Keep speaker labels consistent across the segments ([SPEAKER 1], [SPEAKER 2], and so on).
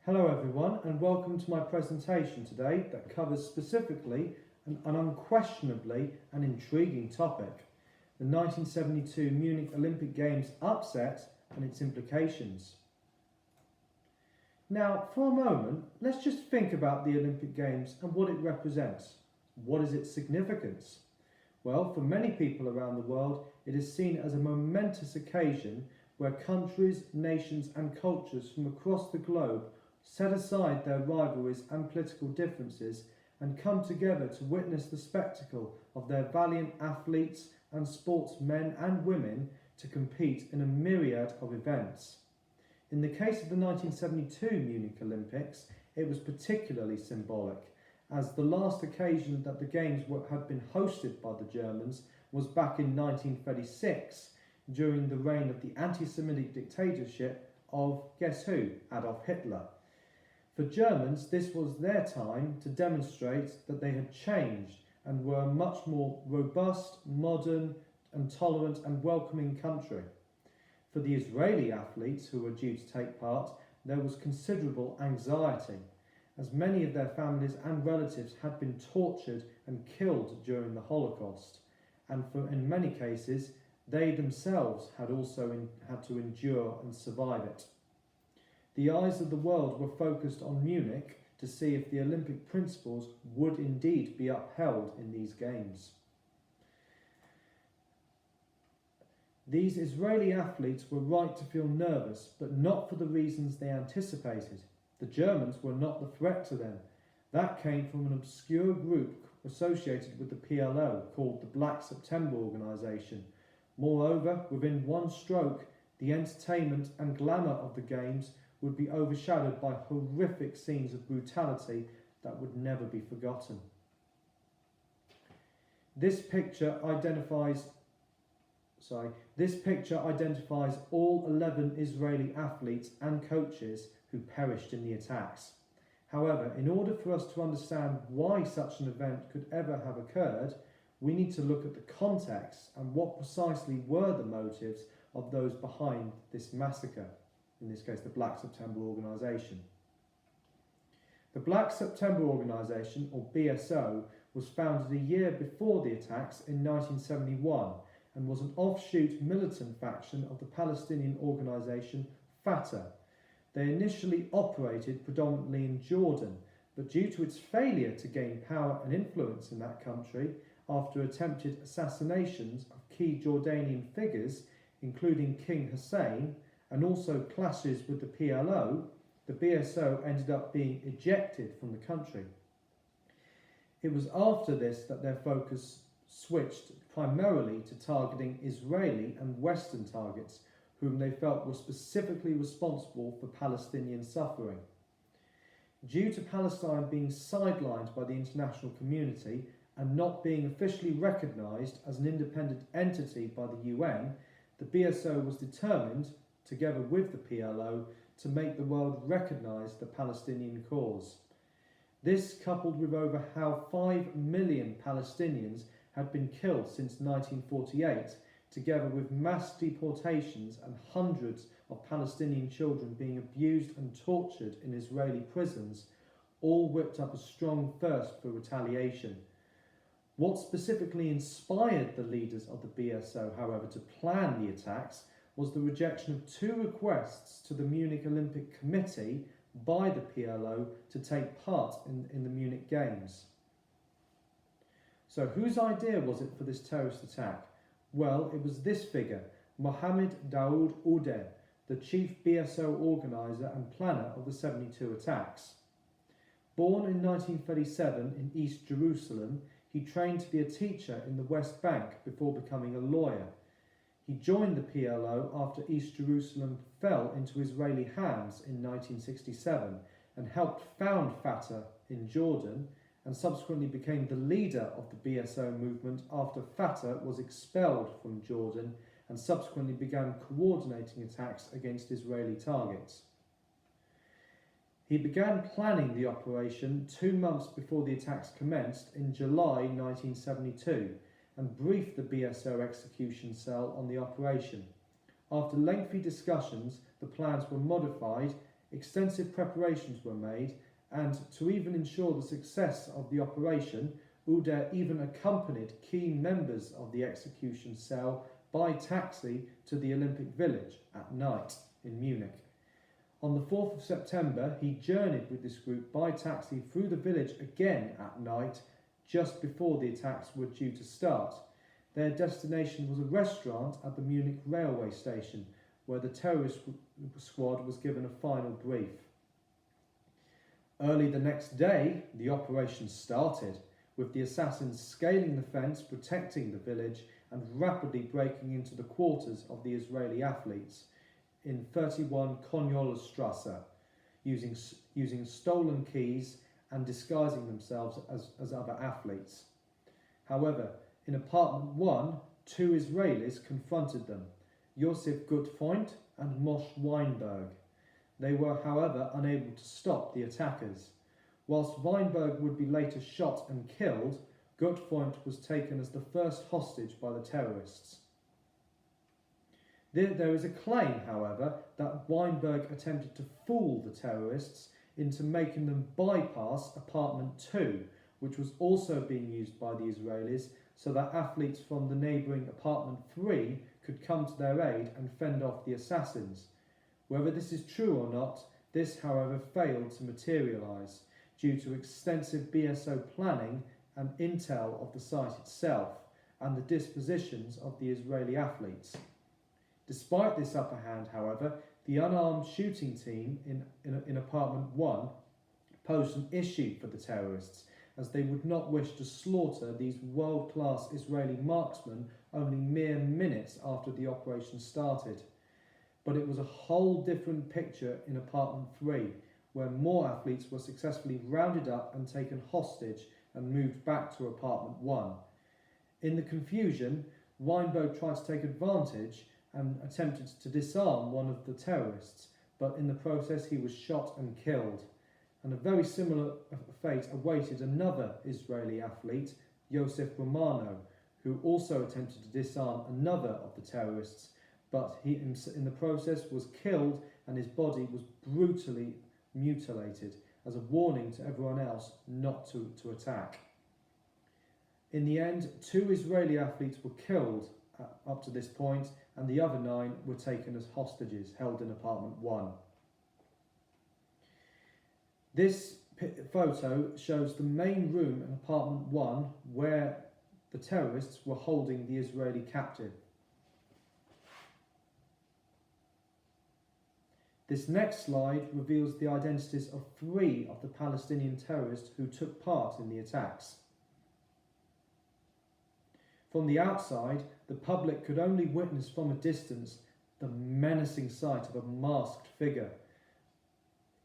[SPEAKER 1] Hello everyone, and welcome to my presentation today that covers specifically and unquestionably an intriguing topic: the 1972 Munich Olympic Games upset and its implications. Now, for a moment, let's just think about the Olympic Games and what it represents. What is its significance? Well, for many people around the world, it is seen as a momentous occasion where countries, nations and cultures from across the globe set aside their rivalries and political differences and come together to witness the spectacle of their valiant athletes and sportsmen and women to compete in a myriad of events. In the case of the 1972 Munich Olympics, it was particularly symbolic, as the last occasion that the Games had been hosted by the Germans was back in 1936, during the reign of the anti-Semitic dictatorship of, guess who, Adolf Hitler. For Germans, this was their time to demonstrate that they had changed and were a much more robust, modern and tolerant and welcoming country. For the Israeli athletes who were due to take part, there was considerable anxiety, as many of their families and relatives had been tortured and killed during the Holocaust, and in many cases they themselves had also had to endure and survive it. The eyes of the world were focused on Munich to see if the Olympic principles would indeed be upheld in these games. These Israeli athletes were right to feel nervous, but not for the reasons they anticipated. The Germans were not the threat to them. That came from an obscure group associated with the PLO called the Black September Organization. Moreover, within one stroke, the entertainment and glamour of the Games would be overshadowed by horrific scenes of brutality that would never be forgotten. This picture identifies all 11 Israeli athletes and coaches who perished in the attacks. However, in order for us to understand why such an event could ever have occurred, we need to look at the context and what precisely were the motives of those behind this massacre, in this case the Black September Organization. The Black September Organization, or BSO, was founded a year before the attacks in 1971 and was an offshoot militant faction of the Palestinian organization Fatah. They initially operated predominantly in Jordan, but due to its failure to gain power and influence in that country after attempted assassinations of key Jordanian figures, including King Hussein, and also clashes with the PLO, the BSO ended up being ejected from the country. It was after this that their focus switched primarily to targeting Israeli and Western targets, whom they felt were specifically responsible for Palestinian suffering. Due to Palestine being sidelined by the international community and not being officially recognised as an independent entity by the UN, the BSO was determined, together with the PLO, to make the world recognise the Palestinian cause. This, coupled with over how 5 million Palestinians had been killed since 1948, together with mass deportations and hundreds of Palestinian children being abused and tortured in Israeli prisons, all whipped up a strong thirst for retaliation. What specifically inspired the leaders of the BSO, however, to plan the attacks was the rejection of 2 requests to the Munich Olympic Committee by the PLO to take part in the Munich Games. So whose idea was it for this terrorist attack? Well, it was this figure, Mohammed Daoud Oudeh, the chief BSO organiser and planner of the 72 attacks. Born in 1937 in East Jerusalem, he trained to be a teacher in the West Bank before becoming a lawyer. He joined the PLO after East Jerusalem fell into Israeli hands in 1967 and helped found Fatah in Jordan, and subsequently became the leader of the BSO movement after Fatah was expelled from Jordan and subsequently began coordinating attacks against Israeli targets. He began planning the operation 2 months before the attacks commenced in July 1972 and briefed the BSO execution cell on the operation. After lengthy discussions, the plans were modified extensive preparations were made, and to even ensure the success of the operation, Ude even accompanied key members of the execution cell by taxi to the Olympic Village at night in Munich. On the 4th of September, he journeyed with this group by taxi through the village again at night, just before the attacks were due to start. Their destination was a restaurant at the Munich railway station, where the terrorist squad was given a final brief. Early the next day, the operation started, with the assassins scaling the fence, protecting the village, and rapidly breaking into the quarters of the Israeli athletes in 31 Konyolstrasse, using stolen keys and disguising themselves as other athletes. However, in apartment 1, 2 Israelis confronted them, Josef Gutfreund and Moshe Weinberg. They were, however, unable to stop the attackers. Whilst Weinberg would be later shot and killed, Gutfreund was taken as the first hostage by the terrorists. There is a claim, however, that Weinberg attempted to fool the terrorists into making them bypass apartment 2, which was also being used by the Israelis, so that athletes from the neighbouring apartment 3 could come to their aid and fend off the assassins. Whether this is true or not, this, however, failed to materialise due to extensive BSO planning and intel of the site itself and the dispositions of the Israeli athletes. Despite this upper hand, however, the unarmed shooting team in apartment 1 posed an issue for the terrorists, as they would not wish to slaughter these world-class Israeli marksmen only mere minutes after the operation started. But it was a whole different picture in apartment 3, where more athletes were successfully rounded up and taken hostage and moved back to apartment 1. In the confusion, Weinberg tried to take advantage and attempted to disarm one of the terrorists, but in the process he was shot and killed. And a very similar fate awaited another Israeli athlete, Yosef Romano, who also attempted to disarm another of the terrorists, but he in the process was killed and his body was brutally mutilated as a warning to everyone else not to attack. In the end, 2 Israeli athletes were killed up to this point, and the other 9 were taken as hostages held in apartment 1. This photo shows the main room in apartment 1 where the terrorists were holding the Israeli captive. This next slide reveals the identities of 3 of the Palestinian terrorists who took part in the attacks. From the outside, the public could only witness from a distance the menacing sight of a masked figure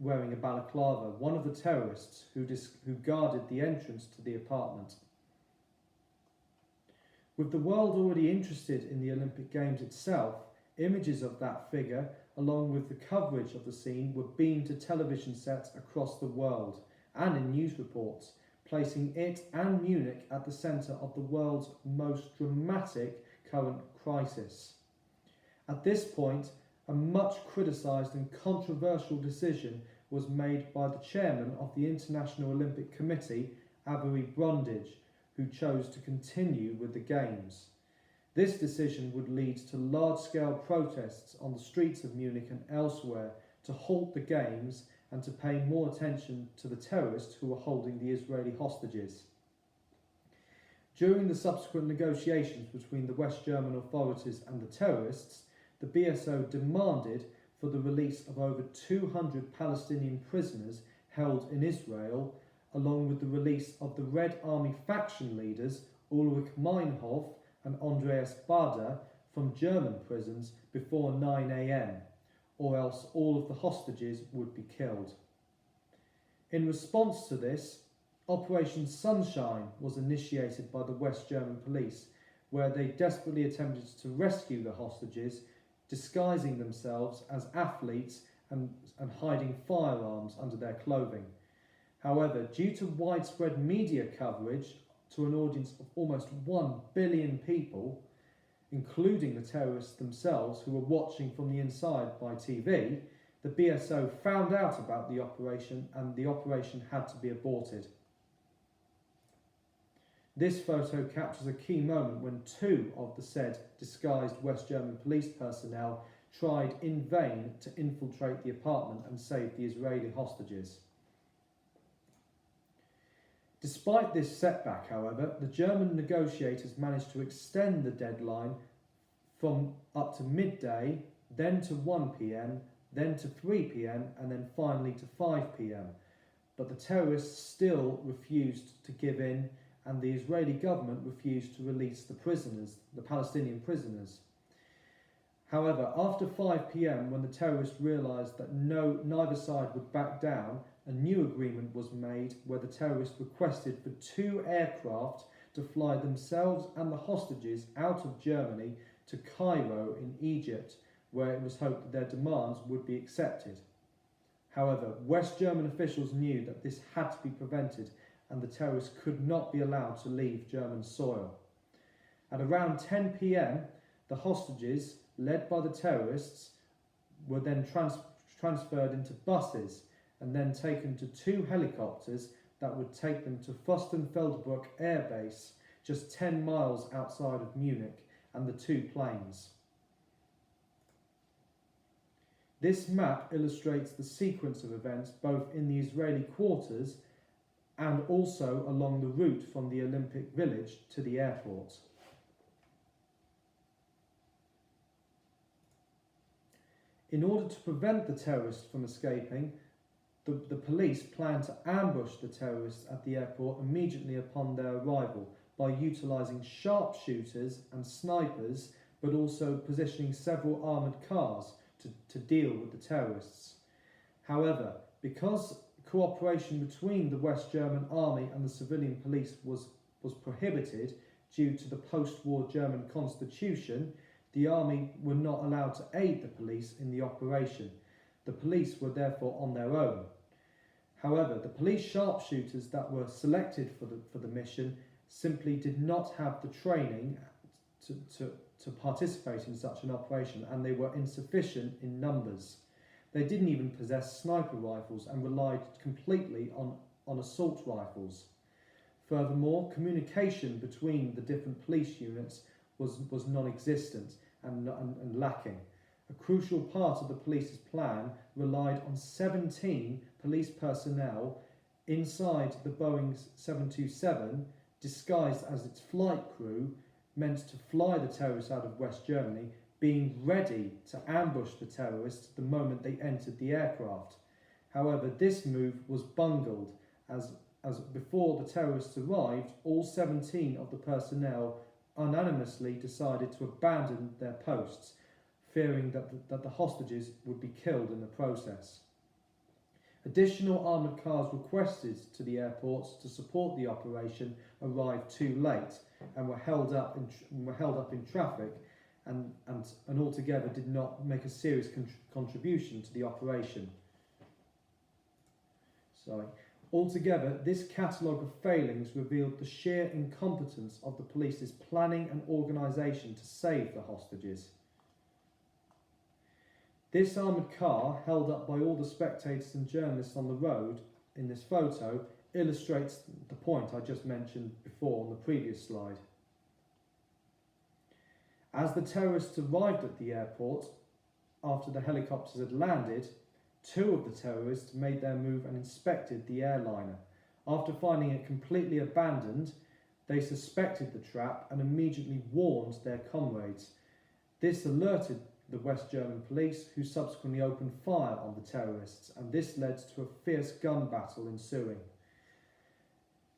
[SPEAKER 1] wearing a balaclava, one of the terrorists who guarded the entrance to the apartment. With the world already interested in the Olympic Games itself, images of that figure, along with the coverage of the scene, were beamed to television sets across the world and in news reports, placing it and Munich at the centre of the world's most dramatic current crisis. At this point, a much criticised and controversial decision was made by the chairman of the International Olympic Committee, Avery Brundage, who chose to continue with the Games. This decision would lead to large-scale protests on the streets of Munich and elsewhere to halt the Games and to pay more attention to the terrorists who were holding the Israeli hostages. During the subsequent negotiations between the West German authorities and the terrorists, the BSO demanded for the release of over 200 Palestinian prisoners held in Israel, along with the release of the Red Army faction leaders Ulrich Meinhof and Andreas Baader from German prisons before 9 a.m, or else all of the hostages would be killed. In response to this, Operation Sunshine was initiated by the West German police, where they desperately attempted to rescue the hostages, disguising themselves as athletes and hiding firearms under their clothing. However, due to widespread media coverage to an audience of almost 1 billion people, including the terrorists themselves who were watching from the inside by TV, the BSO found out about the operation and the operation had to be aborted. This photo captures a key moment when two of the said disguised West German police personnel tried in vain to infiltrate the apartment and save the Israeli hostages. Despite this setback, however, the German negotiators managed to extend the deadline from up to midday, then to 1 p.m, then to 3 p.m, and then finally to 5 p.m. But the terrorists still refused to give in, and the Israeli government refused to release the prisoners, the Palestinian prisoners. However, after 5 p.m, when the terrorists realised that neither side would back down, a new agreement was made where the terrorists requested for 2 aircraft to fly themselves and the hostages out of Germany to Cairo in Egypt, where it was hoped that their demands would be accepted. However, West German officials knew that this had to be prevented and the terrorists could not be allowed to leave German soil. At around 10 p.m, the hostages, led by the terrorists, were then transferred into buses and then taken to 2 helicopters that would take them to Fürstenfeldbruck Air Base, just 10 miles outside of Munich, and the 2 planes. This map illustrates the sequence of events both in the Israeli quarters and also along the route from the Olympic Village to the airport. In order to prevent the terrorists from escaping, the police planned to ambush the terrorists at the airport immediately upon their arrival by utilising sharpshooters and snipers, but also positioning several armoured cars to deal with the terrorists. However, because cooperation between the West German army and the civilian police was prohibited due to the post-war German constitution, the army were not allowed to aid the police in the operation. The police were therefore on their own. However, the police sharpshooters that were selected for the mission simply did not have the training to participate in such an operation, and they were insufficient in numbers. They didn't even possess sniper rifles and relied completely on assault rifles. Furthermore, communication between the different police units was non-existent and lacking. A crucial part of the police's plan relied on 17 police personnel inside the Boeing 727, disguised as its flight crew, meant to fly the terrorists out of West Germany, being ready to ambush the terrorists the moment they entered the aircraft. However, this move was bungled, as before the terrorists arrived, all 17 of the personnel unanimously decided to abandon their posts, fearing that the hostages would be killed in the process. Additional armoured cars requested to the airports to support the operation arrived too late and were held up in traffic and altogether did not make a serious contribution to the operation. Altogether, this catalogue of failings revealed the sheer incompetence of the police's planning and organisation to save the hostages. This armoured car, held up by all the spectators and journalists on the road in this photo, illustrates the point I just mentioned before on the previous slide. As the terrorists arrived at the airport, after the helicopters had landed, 2 of the terrorists made their move and inspected the airliner. After finding it completely abandoned, they suspected the trap and immediately warned their comrades. This alerted the West German police, who subsequently opened fire on the terrorists, and this led to a fierce gun battle ensuing.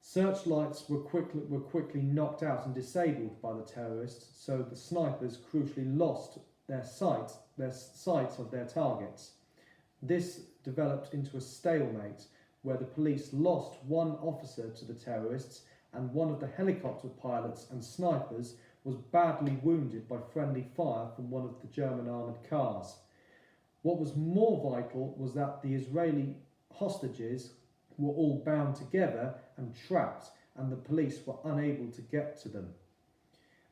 [SPEAKER 1] Searchlights were quickly knocked out and disabled by the terrorists, so the snipers crucially lost their sight of their targets. This developed into a stalemate where the police lost 1 officer to the terrorists, and one of the helicopter pilots and snipers was badly wounded by friendly fire from one of the German armoured cars. What was more vital was that the Israeli hostages were all bound together and trapped, and the police were unable to get to them.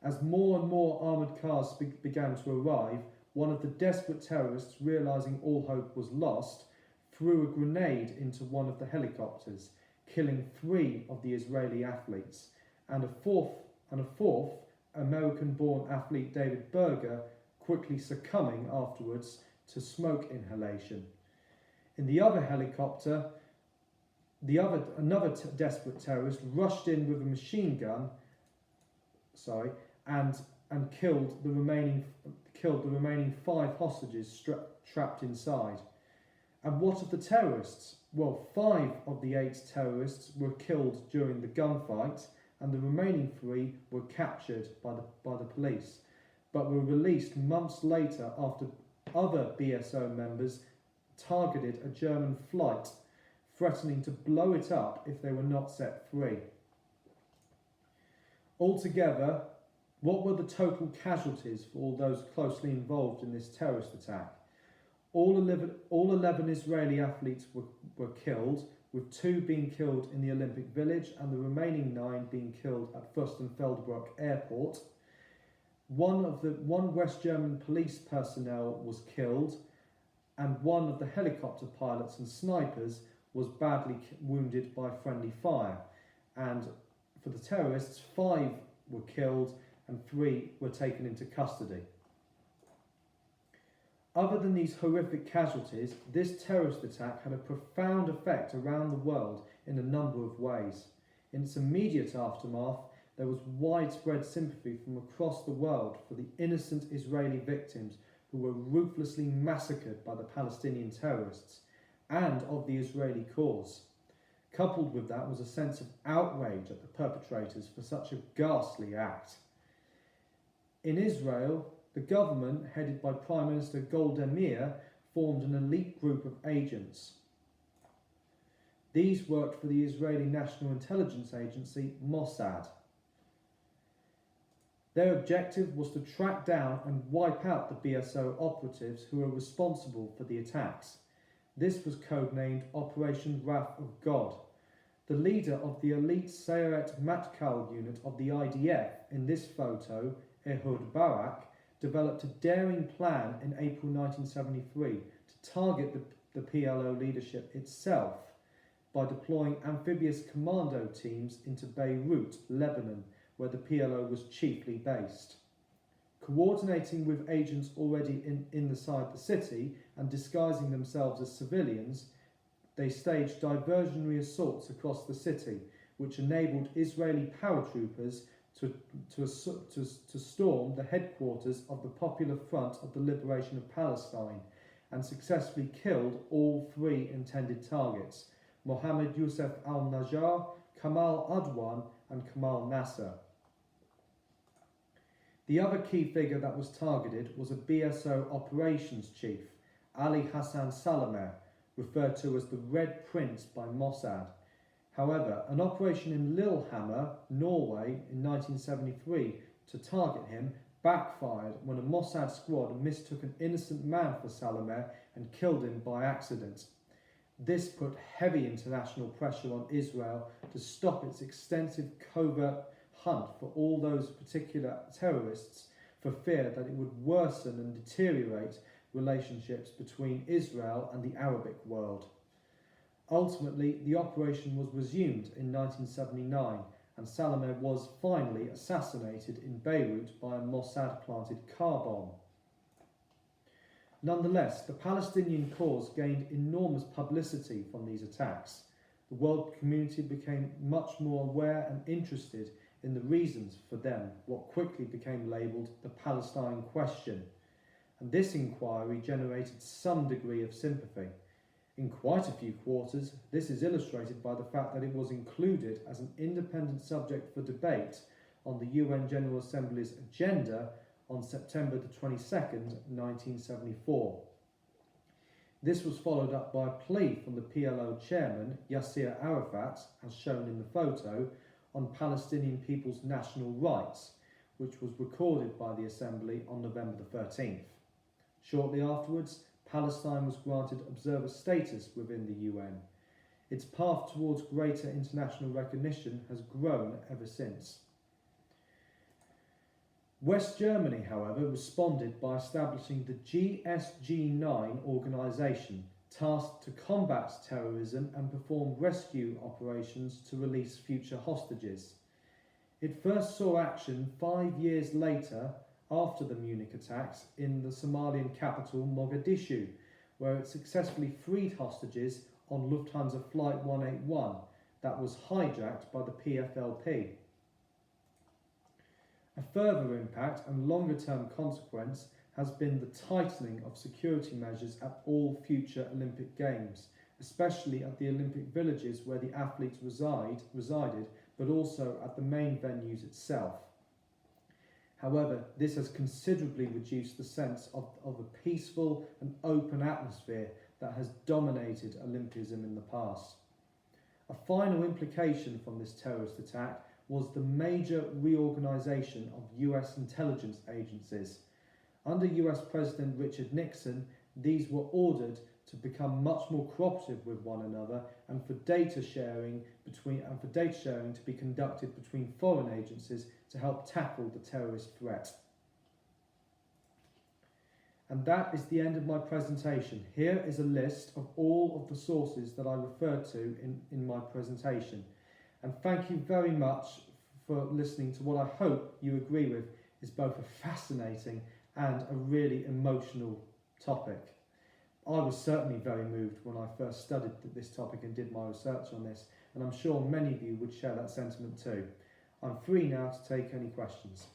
[SPEAKER 1] As more and more armoured cars began to arrive, one of the desperate terrorists, realising all hope was lost, threw a grenade into one of the helicopters, killing 3 of the Israeli athletes, and a fourth American-born athlete, David Berger, quickly succumbing afterwards to smoke inhalation. In the other helicopter, another desperate terrorist rushed in with a machine gun, and killed the remaining 5 hostages trapped inside. And what of the terrorists? Well, 5 of the 8 terrorists were killed during the gunfight, and the remaining 3 were captured by the police, but were released months later after other BSO members targeted a German flight, threatening to blow it up if they were not set free. Altogether, what were the total casualties for all those closely involved in this terrorist attack? All 11 Israeli athletes were killed, with 2 being killed in the Olympic Village and the remaining 9 being killed at Fürstenfeldbruck Airport. One West German police personnel was killed, and one of the helicopter pilots and snipers was badly wounded by friendly fire. And for the terrorists, 5 were killed and 3 were taken into custody. Other than these horrific casualties, this terrorist attack had a profound effect around the world in a number of ways. In its immediate aftermath, there was widespread sympathy from across the world for the innocent Israeli victims who were ruthlessly massacred by the Palestinian terrorists, and of the Israeli cause. Coupled with that was a sense of outrage at the perpetrators for such a ghastly act. In Israel, the government, headed by Prime Minister Golda Meir, formed an elite group of agents. These worked for the Israeli National Intelligence Agency, Mossad. Their objective was to track down and wipe out the BSO operatives who were responsible for the attacks. This was codenamed Operation Wrath of God. The leader of the elite Sayeret Matkal unit of the IDF in this photo, Ehud Barak, developed a daring plan in April 1973 to target the PLO leadership itself by deploying amphibious commando teams into Beirut, Lebanon, where the PLO was chiefly based. Coordinating with agents already inside the city and disguising themselves as civilians, they staged diversionary assaults across the city, which enabled Israeli paratroopers to storm the headquarters of the Popular Front of the Liberation of Palestine and successfully killed all 3 intended targets, Mohammed Youssef al-Najjar, Kamal Adwan and Kamal Nasser. The other key figure that was targeted was a BSO operations chief, Ali Hassan Salameh, referred to as the Red Prince by Mossad. However, an operation in Lillehammer, Norway, in 1973 to target him backfired when a Mossad squad mistook an innocent man for Salameh and killed him by accident. This put heavy international pressure on Israel to stop its extensive covert hunt for all those particular terrorists, for fear that it would worsen and deteriorate relationships between Israel and the Arabic world. Ultimately, the operation was resumed in 1979, and Salameh was finally assassinated in Beirut by a Mossad-planted car bomb. Nonetheless, the Palestinian cause gained enormous publicity from these attacks. The world community became much more aware and interested in the reasons for them, what quickly became labelled the Palestine question, and this inquiry generated some degree of sympathy. In quite a few quarters, this is illustrated by the fact that it was included as an independent subject for debate on the UN General Assembly's agenda on September the 22nd, 1974. This was followed up by a plea from the PLO chairman, Yasser Arafat, as shown in the photo, on Palestinian people's national rights, which was recorded by the Assembly on November the 13th. Shortly afterwards, Palestine was granted observer status within the UN. Its path towards greater international recognition has grown ever since. West Germany, however, responded by establishing the GSG-9 organisation, tasked to combat terrorism and perform rescue operations to release future hostages. It first saw action 5 years later, after the Munich attacks, in the Somalian capital Mogadishu, where it successfully freed hostages on Lufthansa Flight 181 that was hijacked by the PFLP. A further impact and longer-term consequence has been the tightening of security measures at all future Olympic Games, especially at the Olympic villages where the athletes resided, but also at the main venues itself. However, this has considerably reduced the sense of a peaceful and open atmosphere that has dominated Olympism in the past. A final implication from this terrorist attack was the major reorganization of US intelligence agencies. Under US President Richard Nixon, these were ordered to become much more cooperative with one another and for data sharing to be conducted between foreign agencies to help tackle the terrorist threat. And that is the end of my presentation. Here is a list of all of the sources that I referred to in my presentation. And thank you very much for listening to what I hope you agree with is both a fascinating and a really emotional topic. I was certainly very moved when I first studied this topic and did my research on this, and I'm sure many of you would share that sentiment too. I'm free now to take any questions.